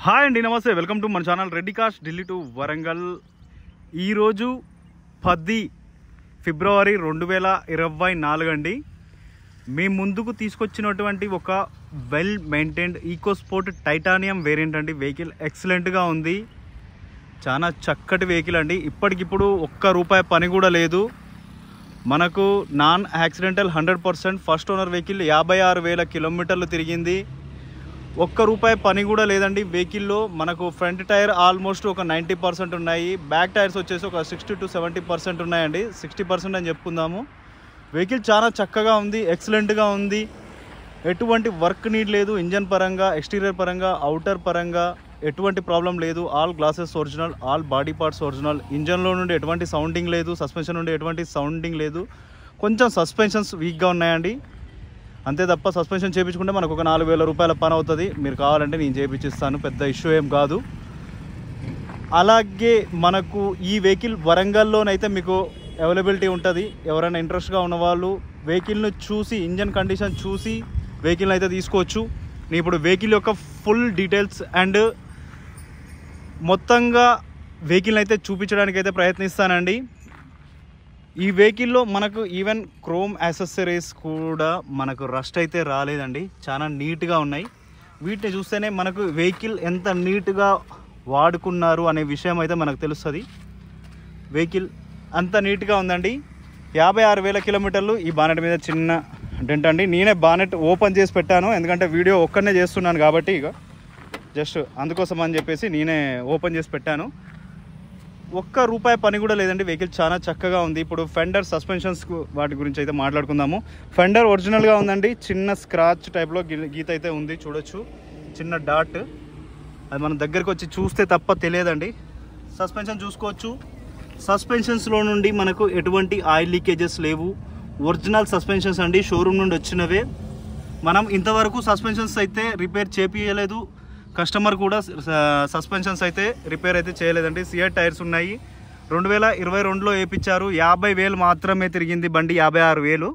Hi అండి, నమస్తే. Welcome to మన channel Reddy cars Delhi to Warangal. ఈరోజు 10 ఫిబ్రవరి 2024 అండి. మీ ముందుకు తీసుకొచ్చినటువంటి ఒక well maintained EcoSport titanium variant అండి. వెహికల్ ఎక్సలెంట్గా ఉంది, చాలా చక్కటి వెహికల్ అండి. ఇప్పటికిప్పుడు ₹1 పని కూడా లేదు. మనకు non accidental 100% first owner vehicle. 56,000 కిలోమీటర్లు తిరిగింది. ₹1 పని కూడా లేదండి వెహికల్లో. మనకు ఫ్రంట్ టైర్ ఆల్మోస్ట్ ఒక 90% ఉన్నాయి. బ్యాక్ టైర్స్ వచ్చేసి ఒక 60 to 70% ఉన్నాయండి. 60% అని చెప్పుకుందాము. వెహికల్ చాలా చక్కగా ఉంది, ఎక్సలెంట్గా ఉంది. ఎటువంటి వర్క్ నీడ్ లేదు. ఇంజన్ పరంగా, ఎక్స్టీరియర్ పరంగా, అవుటర్ పరంగా ఎటువంటి ప్రాబ్లం లేదు. All glasses original, all body parts original. ఇంజన్లో నుండి ఎటువంటి సౌండింగ్ లేదు, సస్పెన్షన్ నుండి ఎటువంటి సౌండింగ్ లేదు. కొంచెం సస్పెన్షన్స్ వీక్గా ఉన్నాయండి, అంతే తప్ప సస్పెన్షన్ చేయించుకుంటే మనకు ఒక ₹4,000 పని అవుతుంది. మీరు కావాలంటే నేను చేయించిస్తాను, పెద్ద ఇష్యూ ఏం కాదు. అలాగే మనకు ఈ వెహికల్ వరంగల్లోనైతే మీకు అవైలబిలిటీ ఉంటుంది. ఎవరైనా ఇంట్రెస్ట్గా ఉన్నవాళ్ళు వెహికల్ను చూసి, ఇంజన్ కండిషన్ చూసి వెహికల్ని అయితే తీసుకోవచ్చు. నేను ఇప్పుడు వెహికల్ యొక్క ఫుల్ డీటెయిల్స్ అండ్ మొత్తంగా వెహికల్ని అయితే చూపించడానికి అయితే ప్రయత్నిస్తానండి. ఈ వెహికల్లో మనకు ఈవెన్ క్రోమ్ యాక్సెసరీస్ కూడా మనకు రస్ట్ అయితే రాలేదండి, చాలా నీట్గా ఉన్నాయి. వీటిని చూస్తేనే మనకు వెహికల్ ఎంత నీట్గా వాడుకున్నారు అనే విషయం అయితే మనకు తెలుస్తుంది. వెహికల్ అంత నీట్గా ఉందండి. 56,000 కిలోమీటర్లు. ఈ బానెట్ మీద చిన్న డెంట్ అండి. నేనే బానెట్ ఓపెన్ చేసి పెట్టాను, ఎందుకంటే వీడియో ఒక్కనే చేస్తున్నాను కాబట్టి, ఇక జస్ట్ అందుకోసం అని చెప్పేసి నేనే ఓపెన్ చేసి పెట్టాను. ₹1 పని కూడా లేదండి. వెహికల్ చాలా చక్కగా ఉంది. ఇప్పుడు ఫెండర్, సస్పెన్షన్స్ వాటి గురించి అయితే మాట్లాడుకుందాము. ఫెండర్ ఒరిజినల్గా ఉందండి. చిన్న స్క్రాచ్ టైప్లో గీత అయితే ఉంది, చూడొచ్చు. చిన్న డాట్, అది మనం దగ్గరికి వచ్చి చూస్తే తప్ప తెలియదండి. సస్పెన్షన్ చూసుకోవచ్చు. సస్పెన్షన్స్లో నుండి మనకు ఎటువంటి ఆయిల్ లీకేజెస్ లేవు. ఒరిజినల్ సస్పెన్షన్స్ అండి, షోరూమ్ నుండి వచ్చినవే. మనం ఇంతవరకు సస్పెన్షన్స్ అయితే రిపేర్ చేపియలేదు. కస్టమర్ కూడా సస్పెన్షన్స్ అయితే రిపేర్ అయితే చేయలేదండి. సిఆర్ టైర్స్ ఉన్నాయి. 2022లో వేయించారు. 50,000 మాత్రమే తిరిగింది బండి, 56,000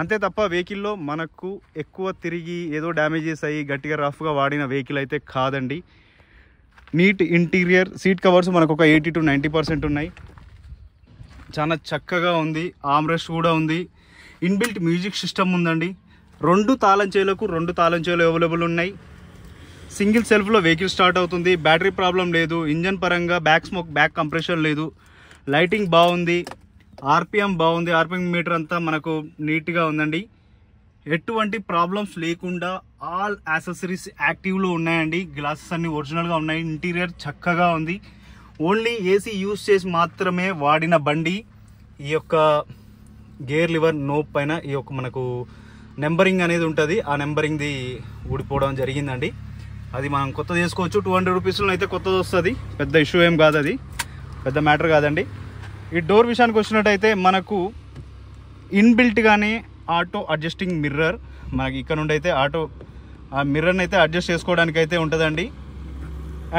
అంతే తప్ప వెహికల్లో మనకు ఎక్కువ తిరిగి ఏదో డ్యామేజెస్ అయ్యి గట్టిగా రఫ్గా వాడిన వెహికల్ అయితే కాదండి. నీట్ ఇంటీరియర్, సీట్ కవర్స్ మనకు ఒక 80 to 90% ఉన్నాయి. చాలా చక్కగా ఉంది. ఆర్మ్రెస్ట్ కూడా ఉంది. ఇన్బిల్ట్ మ్యూజిక్ సిస్టమ్ ఉందండి. 2 తాళం చెవులు అవైలబుల్ ఉన్నాయి. సింగిల్ సెల్ఫ్లో వెహికల్ స్టార్ట్ అవుతుంది. బ్యాటరీ ప్రాబ్లం లేదు. ఇంజన్ పరంగా బ్యాక్ స్మోక్, బ్యాక్ కంప్రెషన్ లేదు. లైటింగ్ బాగుంది. ఆర్పిఎం బాగుంది. ఆర్పిఎం మీటర్ అంతా మనకు నీట్గా ఉందండి. ఎటువంటి ప్రాబ్లమ్స్ లేకుండా ఆల్ యాక్సెసరీస్ యాక్టివ్లో ఉన్నాయండి. గ్లాసెస్ అన్ని ఒరిజినల్గా ఉన్నాయి. ఇంటీరియర్ చక్కగా ఉంది. ఓన్లీ ఏసీ యూజ్ చేసి మాత్రమే వాడిన బండి. ఈ యొక్క గేర్ లివర్ నోప్ పైన ఈ యొక్క మనకు నెంబరింగ్ అనేది ఉంటుంది. ఆ నెంబరింగ్ది ఊడిపోవడం జరిగిందండి. అది మనం కొత్త చేసుకోవచ్చు. ₹200 అయితే కొత్తది వస్తుంది. పెద్ద ఇష్యూ ఏం కాదు, అది పెద్ద మ్యాటర్ కాదండి. ఈ డోర్ విషయానికి వచ్చినట్టయితే మనకు ఇన్బిల్ట్గానే ఆటో అడ్జస్టింగ్ మిర్రర్, మనకి ఇక్కడ నుండి అయితే ఆటో ఆ మిర్రర్ని అయితే అడ్జస్ట్ చేసుకోవడానికి అయితే ఉంటుందండి.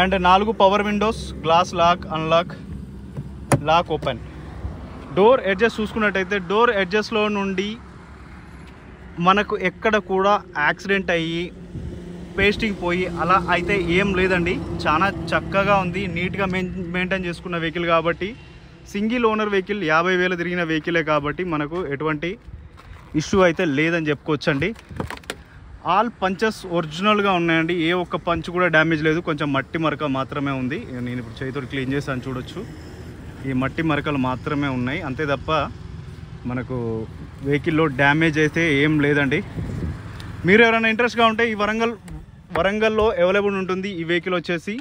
And 4 power windows, glass lock, unlock, lock open. Door edges చూసుకున్నట్టయితే డోర్ ఎడ్జెస్లో నుండి మనకు ఎక్కడ కూడా యాక్సిడెంట్ అయ్యి పేస్టింగ్ పోయి అలా అయితే ఏం లేదండి. చాలా చక్కగా ఉంది. నీట్గా మెయింటైన్ చేసుకున్న వెహికల్ కాబట్టి, సింగిల్ ఓనర్ వెహికల్, 50,000 తిరిగిన వెహికలే కాబట్టి మనకు ఎటువంటి ఇష్యూ అయితే లేదని చెప్పుకోవచ్చండి. ఆల్ పంచెస్ ఒరిజినల్గా ఉన్నాయండి. ఏ ఒక్క పంచ్ కూడా డ్యామేజ్ లేదు. కొంచెం మట్టి మరక మాత్రమే ఉంది. నేను ఇప్పుడు చేతితో క్లీన్ చేశాను, చూడొచ్చు. ఈ మట్టి మరకలు మాత్రమే ఉన్నాయి, అంతే తప్ప మనకు వెహికల్లో డ్యామేజ్ అయితే ఏం లేదండి. మీరు ఎవరైనా ఇంట్రెస్ట్గా ఉంటే ఈ వరంగల్లో అవైలబుల్ ఉంటుంది. ఈ వెహికల్ వచ్చేసి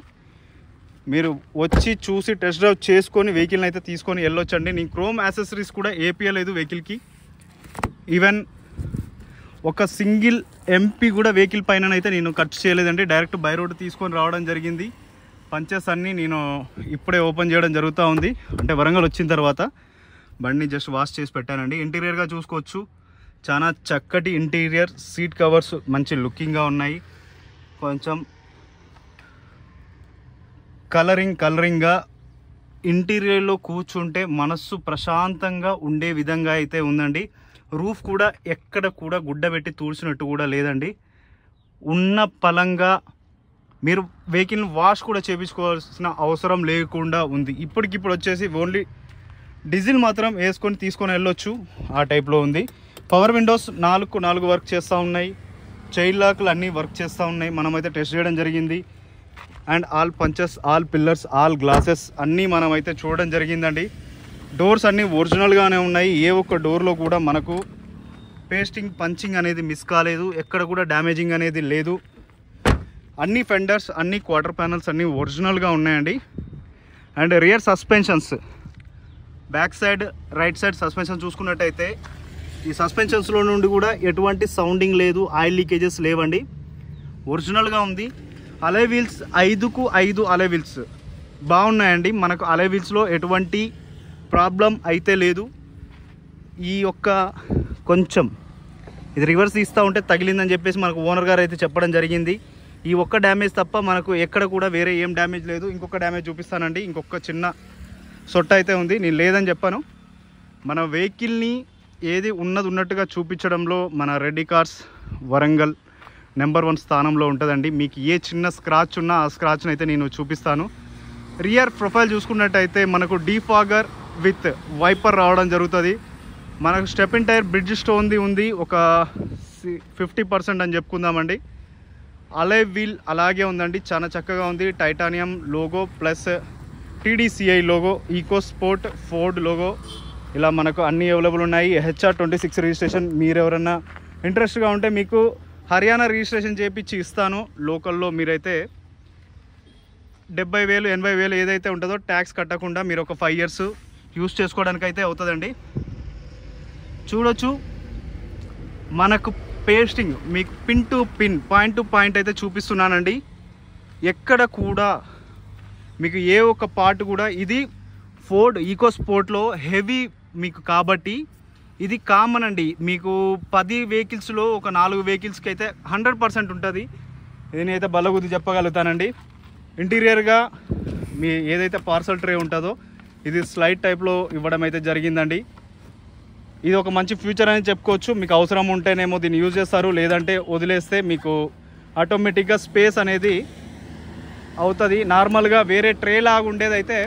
మీరు వచ్చి చూసి టెస్ట్ డ్రైవ్ చేసుకొని వెహికల్ని అయితే తీసుకొని వెళ్ళొచ్చండి. నేను క్రోమ్ యాక్సెసరీస్ కూడా ఏపీయలేదు వెహికల్కి. ఈవెన్ ఒక సింగిల్ ఎంపీ కూడా వెహికల్ పైన అయితే నేను ఖర్చు చేయలేదండి. డైరెక్ట్ బై రోడ్ తీసుకొని రావడం జరిగింది. పంచెస్ అన్నీ నేను ఇప్పుడే ఓపెన్ చేయడం జరుగుతూ ఉంది. అంటే వరంగల్ వచ్చిన తర్వాత బండిని జస్ట్ వాష్ చేసి పెట్టానండి. ఇంటీరియర్గా చూసుకోవచ్చు. చాలా చక్కటి ఇంటీరియర్. సీట్ కవర్స్ మంచి లుకింగ్గా ఉన్నాయి. కొంచెం కలరింగ్గా ఇంటీరియర్లో కూర్చుంటే మనస్సు ప్రశాంతంగా ఉండే విధంగా అయితే ఉందండి. రూఫ్ కూడా ఎక్కడ కూడా గుడ్డ పెట్టి తూడ్చినట్టు కూడా లేదండి. ఉన్న పలంగా మీరు వెహికల్ వాష్ కూడా చేయించుకోవాల్సిన అవసరం లేకుండా ఉంది. ఇప్పటికిప్పుడు వచ్చేసి ఓన్లీ డీజిల్ మాత్రం వేసుకొని తీసుకొని వెళ్ళొచ్చు ఆ టైప్లో ఉంది. పవర్ విండోస్ 4 వర్క్ చేస్తూ ఉన్నాయి. చైల్డ్ లాక్లు అన్నీ వర్క్ చేస్తూ ఉన్నాయి. మనమైతే టెస్ట్ చేయడం జరిగింది. And all punches, all pillars, all glasses అన్నీ మనమైతే చూడడం జరిగిందండి. డోర్స్ అన్నీ ఒరిజినల్గానే ఉన్నాయి. ఏ ఒక్క డోర్లో కూడా మనకు పేస్టింగ్, పంచింగ్ అనేది మిస్ కాలేదు. ఎక్కడ కూడా డ్యామేజింగ్ అనేది లేదు. అన్ని ఫెండర్స్, అన్ని క్వార్టర్ ప్యానల్స్ అన్నీ ఒరిజినల్గా ఉన్నాయండి. And rear suspensions, back side, right side suspension చూసుకున్నట్టయితే ఈ సస్పెన్షన్స్లో నుండి కూడా ఎటువంటి సౌండింగ్ లేదు, ఆయిల్ లీకేజెస్ లేవండి, ఒరిజినల్గా ఉంది. అలై వీల్స్ 5కు 5 అలై వీల్స్ బాగున్నాయండి. మనకు అలై వీల్స్లో ఎటువంటి ప్రాబ్లం అయితే లేదు. ఈ యొక్క కొంచెం ఇది రివర్స్ తీస్తూ ఉంటే తగిలిందని చెప్పేసి మనకు ఓనర్ గారు అయితే చెప్పడం జరిగింది. ఈ ఒక్క డ్యామేజ్ తప్ప మనకు ఎక్కడ కూడా వేరే ఏం డ్యామేజ్ లేదు. ఇంకొక డ్యామేజ్ చూపిస్తానండి. ఇంకొక చిన్న సొట్ట అయితే ఉంది, నేను లేదని చెప్పాను. మన వెహికల్ని ఏది ఉన్నట్టుగా చూపించడంలో మన రెడ్డి కార్స్ వరంగల్ నెంబర్ 1 స్థానంలో ఉంటుందండి. మీకు ఏ చిన్న స్క్రాచ్ ఉన్నా ఆ స్క్రాచ్ని అయితే నేను చూపిస్తాను. రియర్ ప్రొఫైల్ చూసుకున్నట్టయితే మనకు డీఫాగర్ విత్ వైపర్ రావడం జరుగుతుంది. మనకు స్టెప్ ఇన్ టైర్ బ్రిడ్జ్ స్టోన్ది ఉంది, ఒక 50% అని చెప్పుకుందామండి. అలై వీల్ అలాగే ఉందండి, చాలా చక్కగా ఉంది. Titanium logo plus TDCI logo, EcoSport Ford logo, ఇలా మనకు అన్నీ అవైలబుల్ ఉన్నాయి. HR26 registration. మీరు ఎవరన్నా ఇంట్రెస్ట్గా ఉంటే మీకు హర్యానా రిజిస్ట్రేషన్ చేయించి ఇస్తాను. లోకల్లో మీరైతే 70,000 80,000 ఏదైతే ఉంటుందో ట్యాక్స్ కట్టకుండా మీరు ఒక 5 years యూస్ చేసుకోవడానికి అయితే అవుతుందండి. చూడొచ్చు మనకు పేస్టింగ్ మీకు pin to pin, point to point అయితే చూపిస్తున్నానండి. ఎక్కడ కూడా మీకు ఏ ఒక్క పార్ట్ కూడా, ఇది ఫోర్డ్ ఈకో స్పోర్ట్లో హెవీ మీకు కాబట్టి ఇది కామన్ అండి. మీకు 10 వెహికల్స్లో ఒక 4 వెహికల్స్కి అయితే 100% ఉంటుంది. ఇది నేనైతే బల్లగుద్ది చెప్పగలుగుతానండి. ఇంటీరియర్గా మీ ఏదైతే పార్సల్ ట్రే ఉంటుందో ఇది స్లైడ్ టైప్లో ఇవ్వడం అయితే జరిగిందండి. ఇది ఒక మంచి ఫ్యూచర్ అని చెప్పుకోవచ్చు. మీకు అవసరం ఉంటేనేమో దీన్ని యూజ్ చేస్తారు, లేదంటే వదిలేస్తే మీకు ఆటోమేటిక్గా స్పేస్ అనేది అవుతుంది. నార్మల్గా వేరే ట్రే లాగా ఉండేదైతే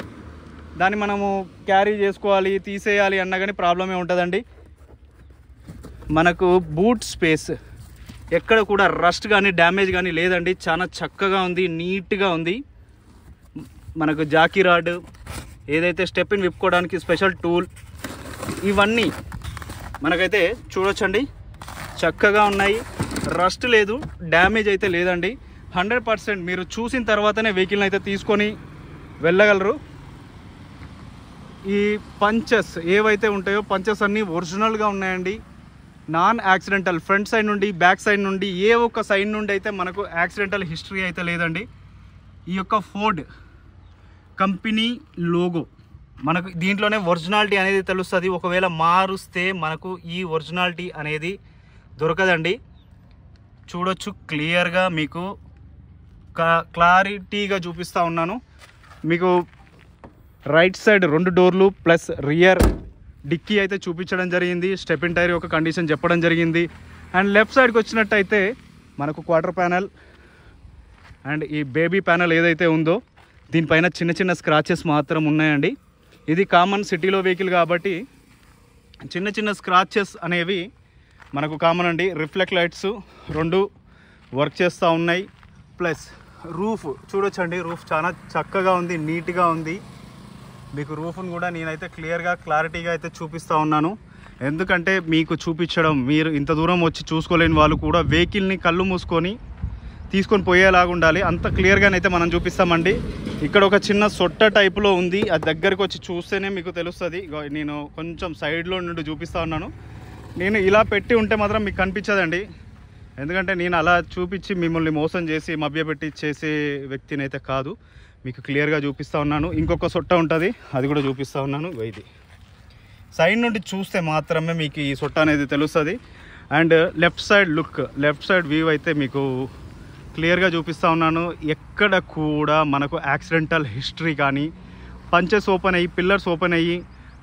దాన్ని మనము క్యారీ చేసుకోవాలి, తీసేయాలి అన్నా కానీ ప్రాబ్లమే ఉంటుందండి. మనకు బూట్ స్పేస్ ఎక్కడ కూడా రస్ట్ కానీ డ్యామేజ్ కానీ లేదండి. చాలా చక్కగా ఉంది, నీట్గా ఉంది. మనకు జాకీ రాడ్, ఏదైతే స్టెప్ ఇన్ విప్పుకోవడానికి స్పెషల్ టూల్, ఇవన్నీ మనకైతే చూడొచ్చండి, చక్కగా ఉన్నాయి. రస్ట్ లేదు, డ్యామేజ్ అయితే లేదండి. 100% మీరు చూసిన తర్వాతనే వెహికల్ని అయితే తీసుకొని వెళ్ళగలరు. ఈ పంచెస్ ఏవైతే ఉంటాయో పంచెస్ అన్నీ ఒరిజినల్గా ఉన్నాయండి. నాన్ యాక్సిడెంటల్, ఫ్రంట్ సైడ్ నుండి బ్యాక్ సైడ్ నుండి ఏ ఒక్క సైడ్ నుండి అయితే మనకు యాక్సిడెంటల్ హిస్టరీ అయితే లేదండి. ఈ యొక్క ఫోర్డ్ కంపెనీ లోగో మనకు దీంట్లోనే ఒరిజినాలిటీ అనేది తెలుస్తుంది. ఒకవేళ మారుస్తే మనకు ఈ ఒరిజినాలిటీ అనేది దొరకదండి. చూడొచ్చు క్లియర్గా, మీకు క్లారిటీగా చూపిస్తూ ఉన్నాను. మీకు రైట్ సైడ్ 2 డోర్లు ప్లస్ రియర్ డిక్కీ అయితే చూపించడం జరిగింది. స్టెప్ ఇన్ టైర్ యొక్క కండిషన్ చెప్పడం జరిగింది. అండ్ లెఫ్ట్ సైడ్కి వచ్చినట్టయితే మనకు క్వార్టర్ ప్యానల్ అండ్ ఈ బేబీ ప్యానల్ ఏదైతే ఉందో దీనిపైన చిన్న చిన్న స్క్రాచెస్ మాత్రం ఉన్నాయండి. ఇది కామన్ సిటీలో వెహికల్ కాబట్టి చిన్న చిన్న స్క్రాచెస్ అనేవి మనకు కామన్ అండి. రిఫ్లెక్ట్ లైట్స్ 2 వర్క్ చేస్తూ ఉన్నాయి. ప్లస్ రూఫ్ చూడొచ్చండి, రూఫ్ చాలా చక్కగా ఉంది, నీట్గా ఉంది. మీకు రూఫ్ను కూడా నేనైతే క్లారిటీగా అయితే చూపిస్తూ ఉన్నాను. ఎందుకంటే మీకు చూపించడం, మీరు ఇంత దూరం వచ్చి చూసుకోలేని వాళ్ళు కూడా వెహికల్ని కళ్ళు మూసుకొని తీసుకొని పోయేలాగా ఉండాలి. అంత క్లియర్గానైతే మనం చూపిస్తామండి. ఇక్కడ ఒక చిన్న సొట్ట టైపులో ఉంది, అది దగ్గరికి వచ్చి చూస్తేనే మీకు తెలుస్తుంది. నేను కొంచెం సైడ్లో నుండి చూపిస్తూ ఉన్నాను. నేను ఇలా పెట్టి ఉంటే మాత్రం మీకు కనిపించదండి. ఎందుకంటే నేను అలా చూపించి మిమ్మల్ని మోసం చేసి మభ్యపెట్టి చేసే వ్యక్తిని అయితే కాదు. మీకు క్లియర్గా చూపిస్తూ ఉన్నాను. ఇంకొక సొట్ట ఉంటుంది, అది కూడా చూపిస్తూ ఉన్నాను. ఇది సైడ్ నుండి చూస్తే మాత్రమే మీకు ఈ సొట్ట అనేది తెలుస్తుంది. And left side look, left side view అయితే మీకు క్లియర్గా చూపిస్తూ ఉన్నాను. ఎక్కడ కూడా మనకు యాక్సిడెంటల్ హిస్టరీ కానీ, పంచెస్ ఓపెన్ అయ్యి పిల్లర్స్ ఓపెన్ అయ్యి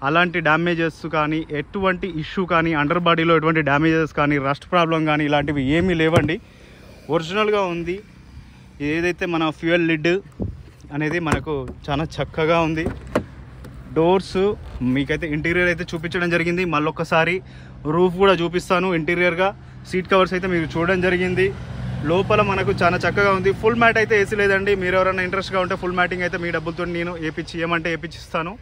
అలాంటి డ్యామేజెస్ కానీ, ఎటువంటి ఇష్యూ కానీ, అండర్ బాడీలో ఎటువంటి డ్యామేజెస్ కానీ, రస్ట్ ప్రాబ్లం కానీ ఇలాంటివి ఏమీ లేవండి. ఒరిజినల్గా ఉంది. ఏదైతే మన ఫ్యూయల్ లిడ్ అనేది మనకు చాలా చక్కగా ఉంది. డోర్స్ మీకైతే ఇంటీరియర్ అయితే చూపించడం జరిగింది. మళ్ళొక్కసారి రూఫ్ కూడా చూపిస్తాను ఇంటీరియర్గా. సీట్ కవర్స్ అయితే మీరు చూడడం జరిగింది. లోపల మనకు చాలా చక్కగా ఉంది. ఫుల్ మ్యాట్ అయితే ఏసీ లేదండి. మీరు ఎవరైనా ఇంట్రెస్ట్గా ఉంటే ఫుల్ మ్యాటింగ్ అయితే మీ డబ్బులతో నేను ఏమంటే ఏపిచ్చిస్తాను.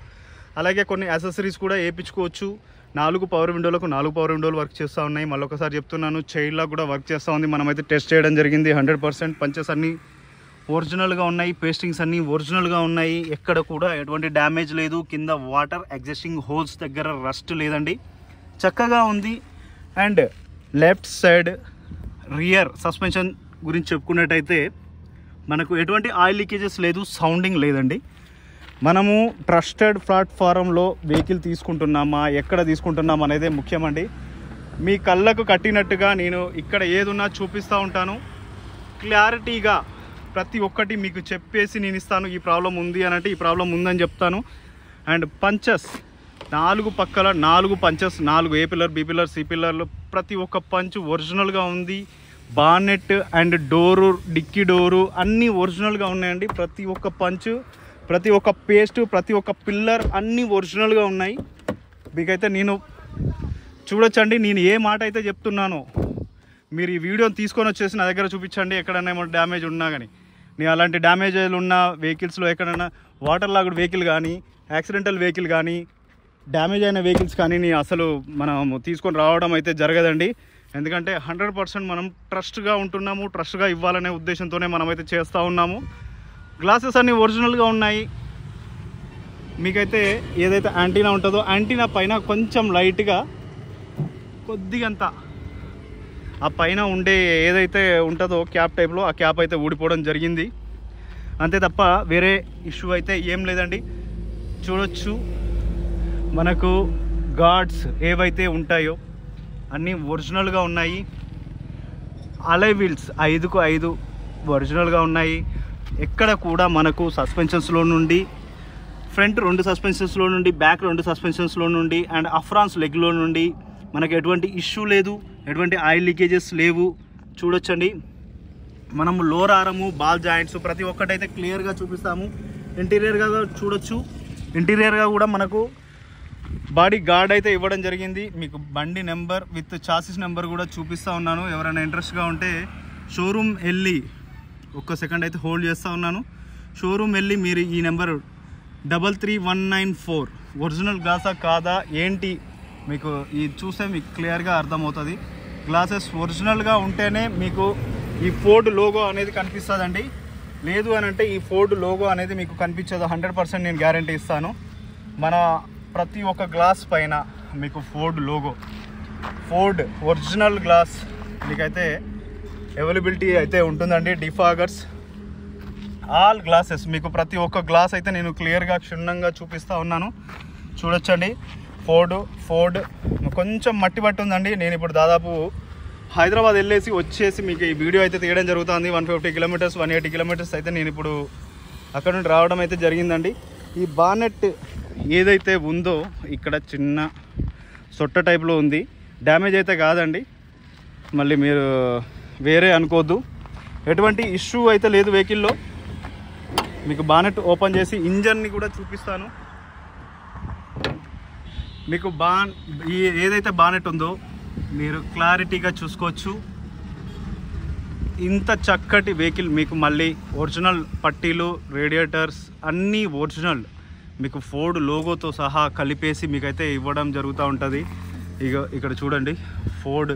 అలాగే కొన్ని యాక్సెసరీస్ కూడా వేయించుకోవచ్చు. 4 పవర్ విండోలకు 4 పవర్ విండోలు వర్క్ చేస్తూ ఉన్నాయి. మళ్ళొకసారి చెప్తున్నాను, చైల్డ్లా కూడా వర్క్ చేస్తూ ఉంది. మనమైతే టెస్ట్ చేయడం జరిగింది. 100% పంచెస్ అన్నీ ఒరిజినల్గా ఉన్నాయి. పేస్టింగ్స్ అన్నీ ఒరిజినల్గా ఉన్నాయి. ఎక్కడ కూడా ఎటువంటి డ్యామేజ్ లేదు. కింద వాటర్ ఎగ్జిస్టింగ్ హోల్స్ దగ్గర రస్ట్ లేదండి, చక్కగా ఉంది. And left side rear suspension గురించి చెప్పుకున్నట్టయితే మనకు ఎటువంటి ఆయిల్ లీకేజెస్ లేదు, సౌండింగ్ లేదండి. మనము ట్రస్టెడ్ ప్లాట్ఫారంలో వెహికల్ తీసుకుంటున్నామా, ఎక్కడ తీసుకుంటున్నామా అనేదే ముఖ్యమండి. మీ కళ్ళకు కట్టినట్టుగా నేను ఇక్కడ ఏదున్నా చూపిస్తూ ఉంటాను. క్లారిటీగా ప్రతి ఒక్కటి మీకు చెప్పేసి నేను ఇస్తాను. ఈ ప్రాబ్లం ఉంది అని అంటే ఈ ప్రాబ్లం ఉందని చెప్తాను. అండ్ పంచెస్ 4 పక్కల 4 punches, 4 A pillar, B pillar, C పిల్లర్లు, ప్రతి ఒక్క పంచ్ ఒరిజినల్గా ఉంది. Bonnet and door, dickey door అన్నీ ఒరిజినల్గా ఉన్నాయండి. ప్రతి ఒక్క పంచు, ప్రతి ఒక్క పేస్ట్, ప్రతి ఒక్క పిల్లర్ అన్నీ ఒరిజినల్గా ఉన్నాయి. మీకైతే నేను చూడొచ్చండి. నేను ఏ మాట అయితే చెప్తున్నానో మీరు ఈ వీడియోని తీసుకొని వచ్చేసి నా దగ్గర చూపించండి. ఎక్కడైనా ఏమో డ్యామేజ్ ఉన్నా కానీ, నేను అలాంటి డ్యామేజ్లు ఉన్న వెహికల్స్లో ఎక్కడైనా వాటర్ లాగుడ్ వెహికల్ కానీ, యాక్సిడెంటల్ వెహికల్ కానీ, డ్యామేజ్ అయిన వెహికల్స్ కానీ అసలు మనం తీసుకొని రావడం అయితే జరగదండి. ఎందుకంటే 100% మనం ట్రస్ట్గా ఉంటున్నాము. ట్రస్ట్గా ఇవ్వాలనే ఉద్దేశంతోనే మనమైతే చేస్తూ ఉన్నాము. గ్లాసెస్ అన్నీ ఒరిజినల్గా ఉన్నాయి. మీకైతే ఏదైతే యాంటీనా ఉంటుందో యాంటీనా పైన కొంచెం లైట్గా కొద్దిగంత ఆ పైన ఉండే ఏదైతే ఉంటుందో క్యాప్ టైప్లో ఆ క్యాప్ అయితే ఊడిపోవడం జరిగింది. అంతే తప్ప వేరే ఇష్యూ అయితే ఏం లేదండి. చూడొచ్చు, మనకు గార్డ్స్ ఏవైతే ఉంటాయో అన్నీ ఒరిజినల్గా ఉన్నాయి. అలై వీల్స్ 5కు 5 ఒరిజినల్గా ఉన్నాయి. ఎక్కడ కూడా మనకు సస్పెన్షన్స్లో నుండి ఫ్రంట్ 2 సస్పెన్షన్స్లో నుండి, బ్యాక్ 2 సస్పెన్షన్స్లో నుండి అండ్ అఫ్రాన్స్ లెగ్లో నుండి మనకు ఎటువంటి ఇష్యూ లేదు, ఎటువంటి ఆయిల్ లీకేజెస్ లేవు. చూడొచ్చండి, మనము లోర్ ఆరము, బాల్ జాయింట్స్ ప్రతి ఒక్కటైతే క్లియర్గా చూపిస్తాము. ఇంటీరియర్గా చూడొచ్చు. ఇంటీరియర్గా కూడా మనకు బాడీ గార్డ్ అయితే ఇవ్వడం జరిగింది. మీకు బండి నెంబర్ విత్ చాసిస్ నెంబర్ కూడా చూపిస్తూ ఉన్నాను. ఎవరైనా ఇంట్రెస్ట్గా ఉంటే షోరూమ్ వెళ్ళి ఒక్క సెకండ్ అయితే హోల్డ్ చేస్తూ ఉన్నాను. షోరూమ్ వెళ్ళి మీరు ఈ నెంబర్ 33194 ఒరిజినల్ గ్లాసా కాదా ఏంటి మీకు ఇది చూస్తే మీకు క్లియర్గా అర్థమవుతుంది. గ్లాసెస్ ఒరిజినల్గా ఉంటేనే మీకు ఈ ఫోర్డ్ లోగో అనేది కనిపిస్తుందండి. లేదు అని అంటే ఈ ఫోర్డ్ లోగో అనేది మీకు కనిపించదు. 100% నేను గ్యారంటీ ఇస్తాను. మన ప్రతి ఒక్క గ్లాస్ పైన మీకు Ford logo, Ford original glass మీకైతే అవైలబిలిటీ అయితే ఉంటుందండి. డిఫాగర్స్ ఆల్ గ్లాసెస్ మీకు ప్రతి ఒక్క గ్లాస్ అయితే నేను క్లియర్గా క్షుణ్ణంగా చూపిస్తూ ఉన్నాను. చూడొచ్చండి, ఫోర్డ్ కొంచెం మట్టి పట్టి ఉందండి. నేను ఇప్పుడు దాదాపు హైదరాబాద్ వచ్చేసి మీకు ఈ వీడియో అయితే తీయడం జరుగుతుంది. 150 కిలోమీటర్స్ 180 కిలోమీటర్స్ అయితే నేను ఇప్పుడు అక్కడ నుండి రావడం అయితే జరిగిందండి. ఈ బానెట్ ఏదైతే ఉందో ఇక్కడ చిన్న సొట్ట టైప్లో ఉంది. డ్యామేజ్ అయితే కాదండి, మళ్ళీ మీరు వేరే అనుకోవద్దు. ఎటువంటి ఇష్యూ అయితే లేదు వెహికల్లో. మీకు బానెట్ ఓపెన్ చేసి ఇంజన్ని కూడా చూపిస్తాను. మీకు ఏదైతే బానెట్ ఉందో మీరు క్లారిటీగా చూసుకోవచ్చు. ఇంత చక్కటి వెహికల్ మీకు మళ్ళీ ఒరిజినల్ పట్టీలు, రేడియేటర్స్ అన్నీ ఒరిజినల్ మీకు ఫోర్డ్ లోగోతో సహా కలిపేసి మీకైతే ఇవ్వడం జరుగుతూ ఉంటుంది. ఇక్కడ చూడండి, ఫోర్డ్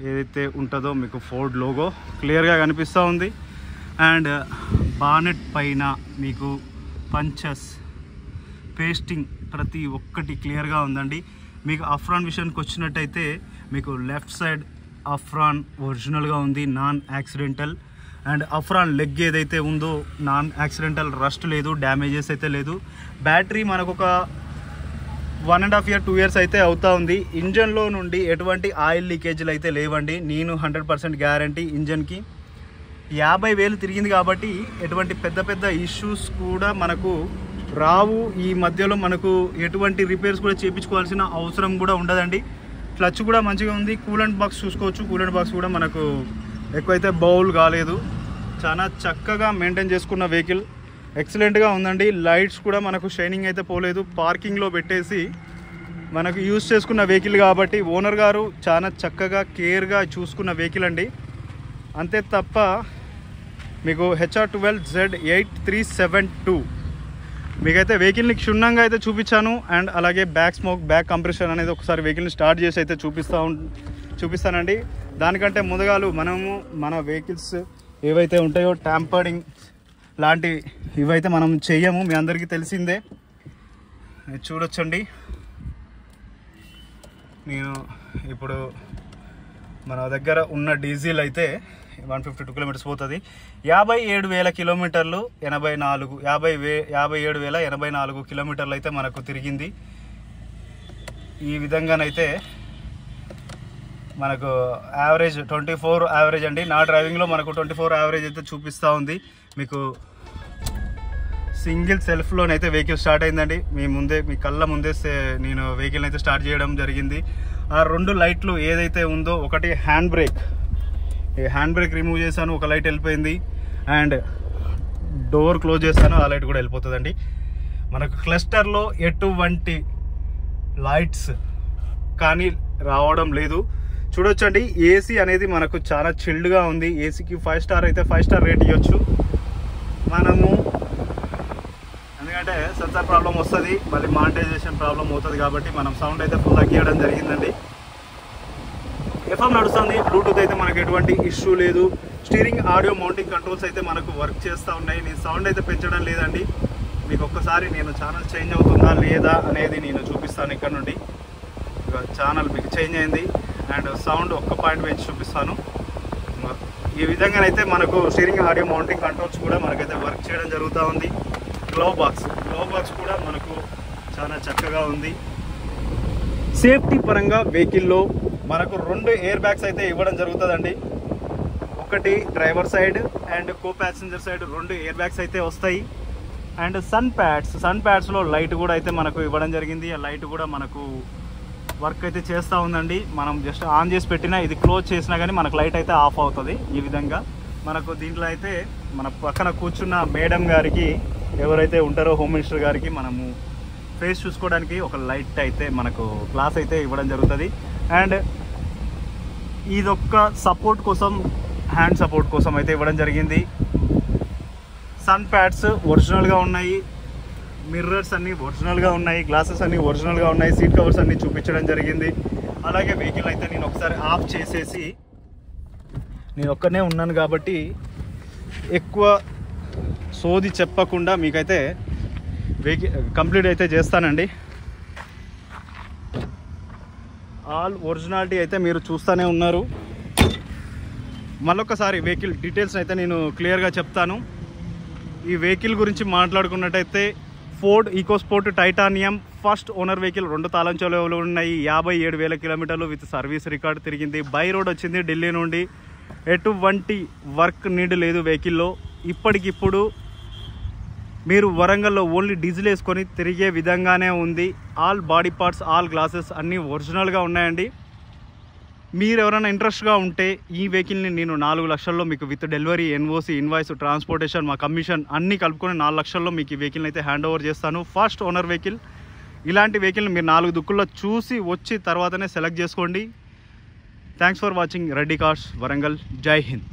ఏదైతే ఉంటుందో మీకు ఫోర్డ్ లోగో క్లియర్గా కనిపిస్తూ ఉంది. అండ్ బానెట్ పైన మీకు పంచెస్, పేస్టింగ్ ప్రతి ఒక్కటి క్లియర్గా ఉందండి. మీకు అఫ్రాన్ విషయానికి వచ్చినట్టయితే మీకు లెఫ్ట్ సైడ్ అఫ్రాన్ ఒరిజినల్గా ఉంది, నాన్ యాక్సిడెంటల్. అండ్ అఫ్రాన్ లెగ్ ఏదైతే ఉందో నాన్ యాక్సిడెంటల్, రస్ట్ లేదు, డ్యామేజెస్ అయితే లేదు. బ్యాటరీ మనకు ఒక 1.5 year 2 years అయితే అవుతా ఉంది. ఇంజన్లో నుండి ఎటువంటి ఆయిల్ లీకేజీలు అయితే లేవండి. నేను 100% గ్యారంటీ. ఇంజన్కి 50,000 తిరిగింది కాబట్టి ఎటువంటి పెద్ద ఇష్యూస్ కూడా మనకు రావు. ఈ మధ్యలో మనకు ఎటువంటి రిపేర్స్ కూడా చేయించుకోవాల్సిన అవసరం కూడా ఉండదండి. క్లచ్ కూడా మంచిగా ఉంది. కూలెంట్ బాక్స్ చూసుకోవచ్చు. కూలెంట్ బాక్స్ కూడా మనకు ఎక్కువైతే బౌల్ కాలేదు. చాలా చక్కగా మెయింటైన్ చేసుకున్న వెహికల్, ఎక్సలెంట్గా ఉందండి. లైట్స్ కూడా మనకు షైనింగ్ అయితే పోలేదు, పార్కింగ్లో పెట్టేసి మనకు యూజ్ చేసుకున్న వెహికల్ కాబట్టి ఓనర్ గారు చాలా చక్కగా కేర్గా చూసుకున్న వెహికల్ అండి. అంతే తప్ప మీకు HR12Z8372 మీకైతే వెహికల్ని క్షుణ్ణంగా అయితే చూపించాను. అండ్ అలాగే బ్యాక్ స్మోక్, బ్యాక్ కంప్రెషన్ అనేది ఒకసారి వెహికల్ని స్టార్ట్ చేసి అయితే చూపిస్తానండి. దానికంటే ముందుగాలు మనము మన వెహికల్స్ ఏవైతే ఉంటాయో ట్యాంపరింగ్ లాంటివి ఇవైతే మనం చెయ్యము, మీ అందరికీ తెలిసిందే. చూడొచ్చండి, నేను ఇప్పుడు మన దగ్గర ఉన్న డీజిల్ అయితే 152 కిలోమీటర్స్ పోతుంది. 57,000 కిలోమీటర్లు 57,084 కిలోమీటర్లు అయితే మనకు తిరిగింది. ఈ విధంగానైతే మనకు యావరేజ్ 24 యావరేజ్ అండి. నా డ్రైవింగ్లో మనకు 24 యావరేజ్ అయితే చూపిస్తూ ఉంది. మీకు సింగిల్ సెల్ఫ్లోనైతే వెహికల్ స్టార్ట్ అయిందండి. మీ కళ్ళ ముందే నేను వెహికల్ అయితే స్టార్ట్ చేయడం జరిగింది. ఆ 2 లైట్లు ఏదైతే ఉందో, ఒకటి హ్యాండ్ బ్రేక్ రిమూవ్ చేశాను, ఒక లైట్ వెళ్ళిపోయింది. అండ్ డోర్ క్లోజ్ చేశాను, ఆ లైట్ కూడా వెళ్ళిపోతుందండి. మనకు క్లస్టర్లో ఎటువంటి లైట్స్ కానీ రావడం లేదు. చూడొచ్చండి, ఏసీ అనేది మనకు చాలా చిల్డ్గా ఉంది. ఏసీకి 5 స్టార్ అయితే 5 స్టార్ రేట్ ఇవ్వచ్చు మనము, ఎందుకంటే సెన్సార్ ప్రాబ్లం వస్తుంది, మళ్ళీ మానిటైజేషన్ ప్రాబ్లం అవుతుంది కాబట్టి మనం సౌండ్ అయితే ఫుల్ తగ్గియడం జరిగిందండి. ఎఫ్ఎం నడుస్తుంది, బ్లూటూత్ అయితే మనకు ఎటువంటి ఇష్యూ లేదు. స్టీరింగ్ ఆడియో మౌంటింగ్ కంట్రోల్స్ అయితే మనకు వర్క్ చేస్తూ ఉన్నాయి. నేను సౌండ్ అయితే పెంచడం లేదండి. మీకు ఒక్కసారి నేను ఛానల్ చేంజ్ అవుతుందా లేదా అనేది నేను చూపిస్తాను. ఇక్కడ నుండి ఛానల్ మీకు చేంజ్ అయింది అండ్ సౌండ్ ఒక్క పాయింట్ పెంచి చూపిస్తాను. ఈ విధంగానైతే మనకు స్టీరింగ్ ఆడియో మౌంటింగ్ కంట్రోల్స్ కూడా మనకైతే వర్క్ చేయడం జరుగుతూ ఉంది. గ్లోవ్ బాక్స్ కూడా మనకు చాలా చక్కగా ఉంది. సేఫ్టీ పరంగా వెహికల్లో మనకు 2 ఎయిర్ బ్యాగ్స్ అయితే ఇవ్వడం జరుగుతుందండి. ఒకటి driver side and co passenger side 2 air bags అయితే వస్తాయి. అండ్ సన్ ప్యాడ్స్లో లైట్ కూడా అయితే మనకు ఇవ్వడం జరిగింది. ఆ లైట్ కూడా మనకు వర్క్ అయితే చేస్తూ ఉందండి. మనం జస్ట్ ఆన్ చేసి పెట్టినా, ఇది క్లోజ్ చేసినా కానీ మనకు లైట్ అయితే ఆఫ్ అవుతుంది. ఈ విధంగా మనకు దీంట్లో అయితే మన పక్కన కూర్చున్న మేడం గారికి, ఎవరైతే ఉంటారో హోమ్ మినిస్టర్ గారికి, మనము ఫేస్ చూసుకోవడానికి ఒక లైట్ అయితే మనకు గ్లాస్ అయితే ఇవ్వడం జరుగుతుంది. అండ్ ఇదొక్క సపోర్ట్ కోసం, హ్యాండ్ సపోర్ట్ కోసం అయితే ఇవ్వడం జరిగింది. సన్ ప్యాడ్స్ ఒరిజినల్గా ఉన్నాయి, మిర్రర్స్ అన్నీ ఒరిజినల్గా ఉన్నాయి, గ్లాసెస్ అన్నీ ఒరిజినల్గా ఉన్నాయి, సీట్ కవర్స్ అన్నీ చూపించడం జరిగింది. అలాగే వెహికల్ అయితే నేను ఒకసారి ఆఫ్ చేసేసి, నేను ఒక్కనే ఉన్నాను కాబట్టి ఎక్కువ సోది చెప్పకుండా మీకైతే వెహికల్ కంప్లీట్ అయితే చేస్తానండి. ఆల్ ఒరిజినాలిటీ అయితే మీరు చూస్తూనే ఉన్నారు. మళ్ళొక్కసారి వెహికల్ డీటెయిల్స్ అయితే నేను క్లియర్గా చెప్తాను. ఈ వెహికల్ గురించి మాట్లాడుకున్నట్టయితే Ford EcoSport Titanium first owner vehicle, 2 తాళం చెవులు ఉన్నాయి, 57,000 కిలోమీటర్లు విత్ సర్వీస్ రికార్డ్ తిరిగింది. బై రోడ్ వచ్చింది ఢిల్లీ నుండి. ఎటువంటి వర్క్ నీడ్ లేదు వెహికల్లో. ఇప్పటికిప్పుడు మీరు వరంగల్లో ఓన్లీ డీజిల్ వేసుకొని తిరిగే విధంగానే ఉంది. All body parts, all glasses అన్నీ ఒరిజినల్గా ఉన్నాయండి. మీరు ఎవరైనా ఇంట్రెస్ట్గా ఉంటే ఈ వెహికల్ని నేను 4 లక్షల్లో మీకు with delivery, NOC, invoice, transportation, మా కమిషన్ అన్నీ కలుపుకొని 4 లక్షల్లో మీకు ఈ వెహికల్ని అయితే హ్యాండ్ ఓవర్ చేస్తాను. First owner vehicle. ఇలాంటి వెహికల్ని మీరు 4 దిక్కుల్లో చూసి వచ్చి తర్వాతనే సెలెక్ట్ చేసుకోండి. Thanks for watching Reddy cars Warangal. జై హింద్.